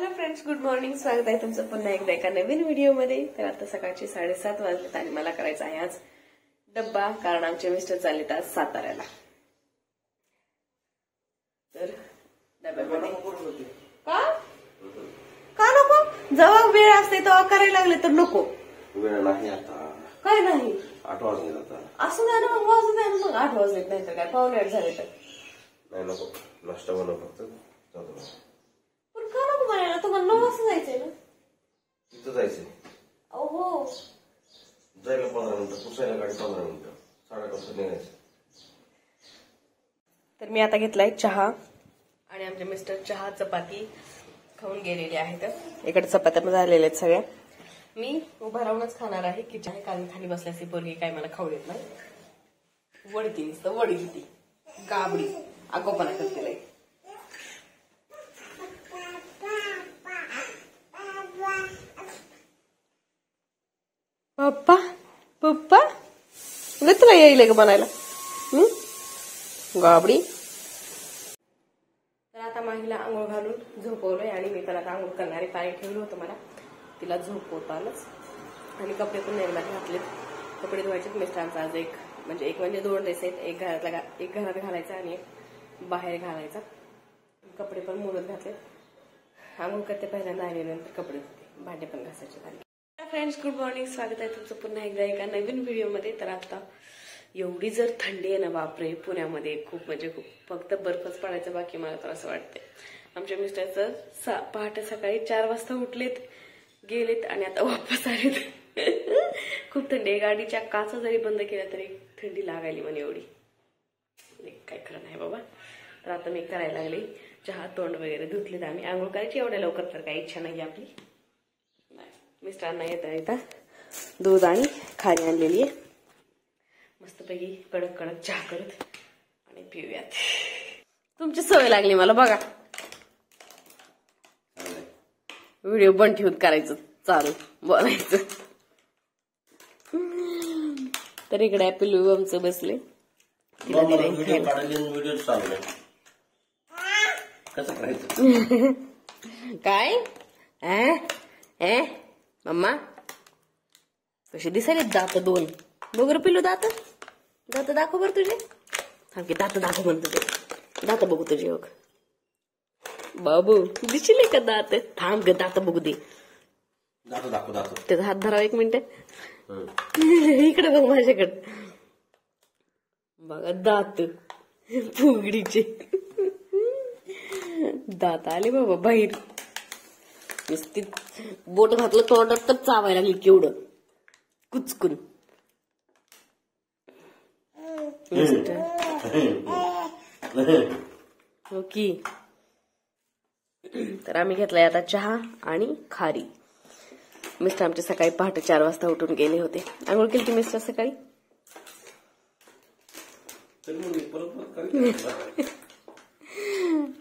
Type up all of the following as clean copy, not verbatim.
Hello friends, good morning. स्वागत आहे तुमचं पुन्हा एकदा एका नवीन व्हिडिओमध्ये. तर आता सकाळचे 7:30 वाजलेत आणि मला करायचा आहे आज डब्बा, कारण आमचे मिस्टर चाललेत आज साताऱ्याला. तर डब्यामध्ये का का नको? जेव्हा वेळ असते तेव्हा करायला लागले तर नको. वेळ नाही आता. काय नाही, 8 वाजले आता. असं नाही ना, मग वाजत नाही ना, मग 8 वाजलेत नाही तर काय, पावणे 8 झाले तर नाही नको, नाश्ता बनव फक्त. जातो पण का नको बनायला? तुम्हाला 9 वाजता जायचंय ना. तिथं जायचंय. हो, जायला 15 मिनिटं, पुसायला गाडी 15 मिनिटं, 8:30 वाजता निघायचं. तर मी आता घेतलाय चहा आणि आमचे मिस्टर चहा चपाती खाऊन गेलेले आहेत. इकडे चपात्या झालेल्या आहेत सगळ्या. मी उभा राहूनच खाणार आहे की चहा, कारण खाली बसल्याची पोरगी काय मला खाऊ देत नाही. वडती नुसतं वडगी, ती गाबडी आगोपणा करते. पप्पा पप्पा तुला येईल का बनायला गाबडी. तर आता माहीला आंघोळ घालून झोपवलंय आणि मी पण आता आंघोळ करणारे. पाणी ठेवलं होतं मला, तिला झोपवत आलंच. आणि कपडे पण एकदा घातलेत. कपडे धुवायचे. मिस्टरांचा आज एक म्हणजे 2 ड्रेस आहेत. एक घरात घालायचा आणि एक बाहेर घालायचा. कपडे पण मुलत घातलेत. आंघोळ करते पहिल्यांदा आणि नंतर कपडे धुते, भांडे पण घासायचे झाले. Friends, good morning. स्वागत आहे तुमचं पुन्हा एकदा एका नवीन व्हिडिओमध्ये. तर आता एवढी जर थंडी आहे ना, बापरे, पुण्यामध्ये खूप म्हणजे खूप. फक्त बर्फच पडायचं बाकी, मला तर असं वाटतंय. आमच्या मिस्टरचं पहाटे सकाळी 4 वाजता उठलेत, गेलेत आणि आता वापस आलेत. खूप थंडी आहे. गाडीच्या काचा जरी बंद केल्या तरी थंडी लागायली म्हणे एवढी. काय खरं नाही बाबा. तर आता मी करायला लागले चहा, तोंड वगैरे धुतलेत. आम्ही आंघोळ करायची एवढ्या लवकर तर काही इच्छा नाही आपली. मिस्टरांना येता दूध आणि खारी आणलेली आहे. मस्तपैकी कडक कडक चहा करत आणि पिऊयात. तुमची सवय लागली मला बघा. व्हिडिओ बंद ठेवून करायचं, चालू बोलायचं. तर इकडे पिल्लू आमचं बसले. कसं करायचं काय मम्मा कशी दिसायले दात 2. बघ पिल्लू, दात दाखव बरं तुझे. थांब की दात दाखव म्हणतो ते. दात बघू तुझे. बघ बाबू, दिसले का दात? थांब ग, दात बघू दे. दाखव. त्याचा हात धरावा 1 मिनिट. इकडे बघ माझ्याकडे. बघा दात फुगडीचे दात आले बाबा बाहेर. नुसती बोट घातलं तोंडात तर चावायला लागली केवढं कुचकून. ओके. तर आम्ही घेतलाय आता चहा आणि खारी. मिस्टर आमचे सकाळी पहाटे 4 वाजता उठून गेले होते. आंघोळ केली की मिस्टर सकाळी.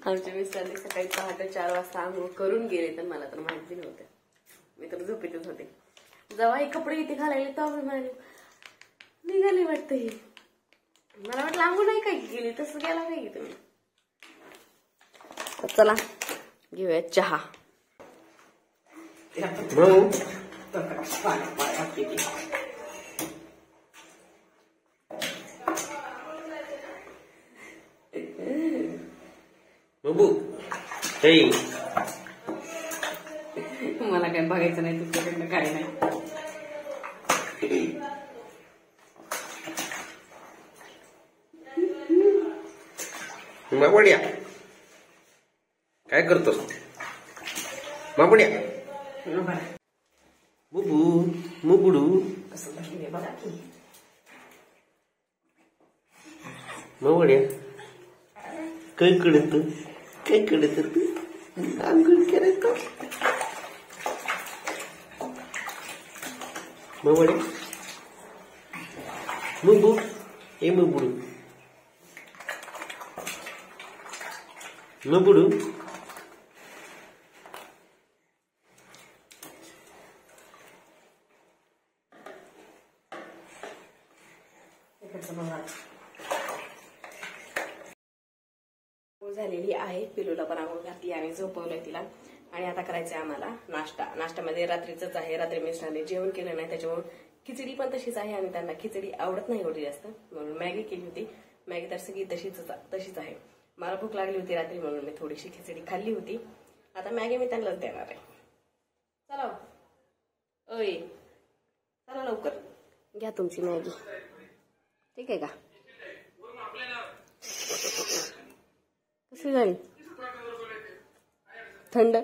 आमच्या मिस्टरने सकाळी पहाटे 4 वाजता आंघोळ करून गेले. तर मला तर माहिती नव्हतं, मी तर झोपेतच होते. जेव्हा हे कपडे इथे घालायले तेव्हा म्हणाले निघाले वाटतं. हे मला वाटलं आंघोळ नाही काय गेली, तसं गेला नाही की तुम्ही. चला घेऊया चहा. मला काय बघायचं नाही तुमच्याकडनं, काय नाही. माबड्या काय करतोस? माबड्या मुबडू कसं बघितले बघा की. माबड्या काय कडत आंघोळ करायचं. माबड्या मुबू ए मुबडू झालेली आहे. पिलूला पण आंघोळ घातली आणि झोपवलंय तिला. आणि आता करायचंय आम्हाला नाश्ता. नाश्त्यामध्ये रात्रीच आहे, रात्री मिस्टरांनी जेवण केलं नाही त्याच्यामुळे खिचडी पण तशीच आहे आणि त्यांना खिचडी आवडत नाही एवढी जास्त, म्हणून मॅगी केली होती. मॅगी तर सगळी तशीच आहे. मला भूक लागली होती रात्री म्हणून मी थोडीशी खिचडी खाल्ली होती. आता मॅगी मी त्यांनाच देणार आहे. चला ओय, चला लवकर घ्या तुमची मॅगी. ठीक आहे का? कशी झाली? थंड.